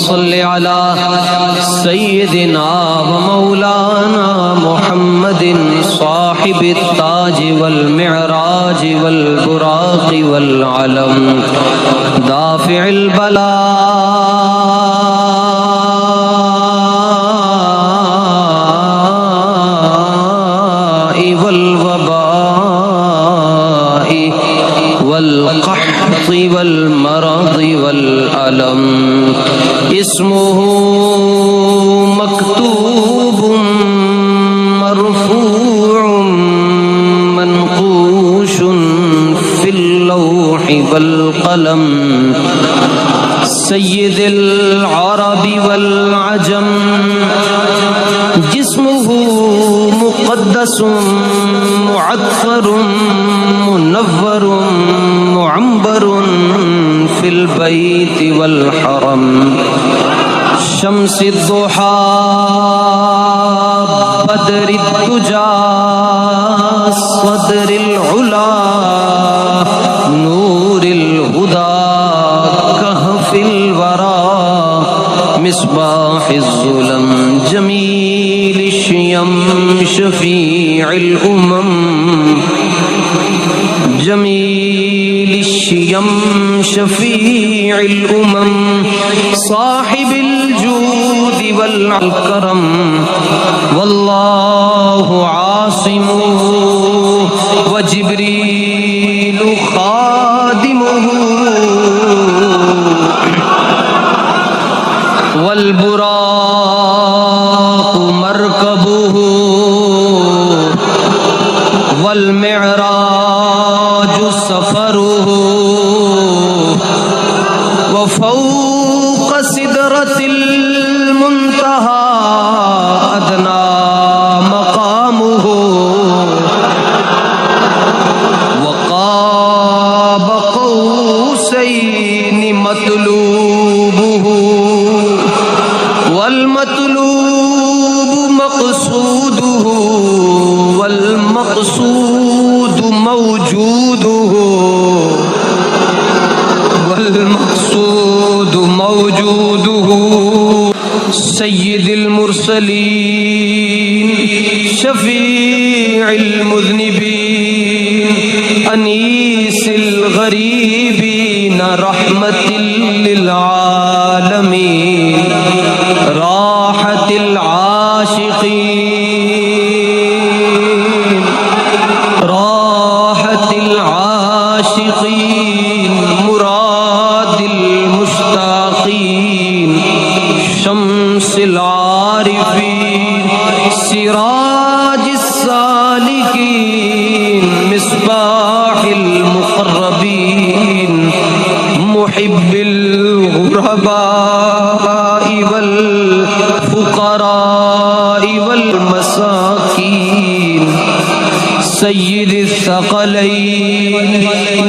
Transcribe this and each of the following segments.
सल्लि अला सय्यिदिना व मौलाना मुहम्मदिन साहिबित ताज वल मिअराज वल बुराक़ वल अलम दाफ़िअल बला वल वबाई वल क़हत वल मरद वल अलम इस्मुहु मक्तूबुम मरफूउम मनक़ूशुन फिल लौहि वल क़लम सय्यिदुल अरबी वल अजम जिस्मुहु मुक़द्दसुम मुअत्तरुम मुनव्वरुम मुअम्बरुन फिल बैति वल हरम शम्सिद दुहा बदरिद दुजा सदरिल उला नूरिल हुदा कहफिल वरा मिस्बाहिज़ ज़ुलम जमील शियम शफीइल उमम जमील शियम शफीइल उमम साहिबिल जूद वल करम वल्लाहु आसिमुहु व जिब्रील खादिमुहु वल बुराक़ मरकबुहु वल मिअराज सफरुहु व फौक़ सिदरतिल मुंतहा अदना मक़ामुहु व क़ाब क़ौसैनि मतलूबुहु वल मतलूब मक़सूदुहु वल मक़सूद मौजूदुहु वल मक़सूद मौजूदुहु सय्यिदुल मुरसलीन शफीइल मुज़निबीन अनीसिल गरीबीन रहमतिल लिल आलमीन राहतिल आशिकीन राहतिल आशिकीन मुरादिल मुश्ताकीन शम्सिल आरिफीन सिराजिस सालिकीन मिस्बाहिल मुक़र्रबीन मुहिब्बिल गुरबाई वल फुक़राई वल मसाकीन सय्यिदिस सकलैन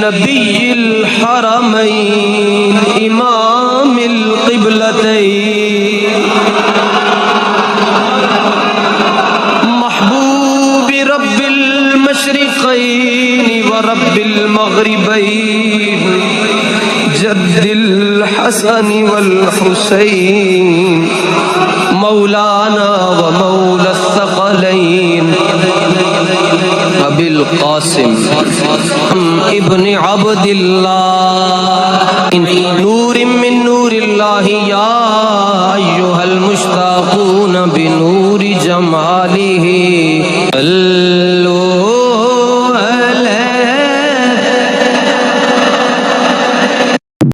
नबिय्यिल हरमैन इमामिल क़िबलतैन महबूबि रब्बिल मशरिक़ैन व रब्बिल मग़रिबैन जद्दिल हसन वल हुसैन मौलाना व मौला सकलैन अबिल क़ासिम इब्न अब्दिल्लाह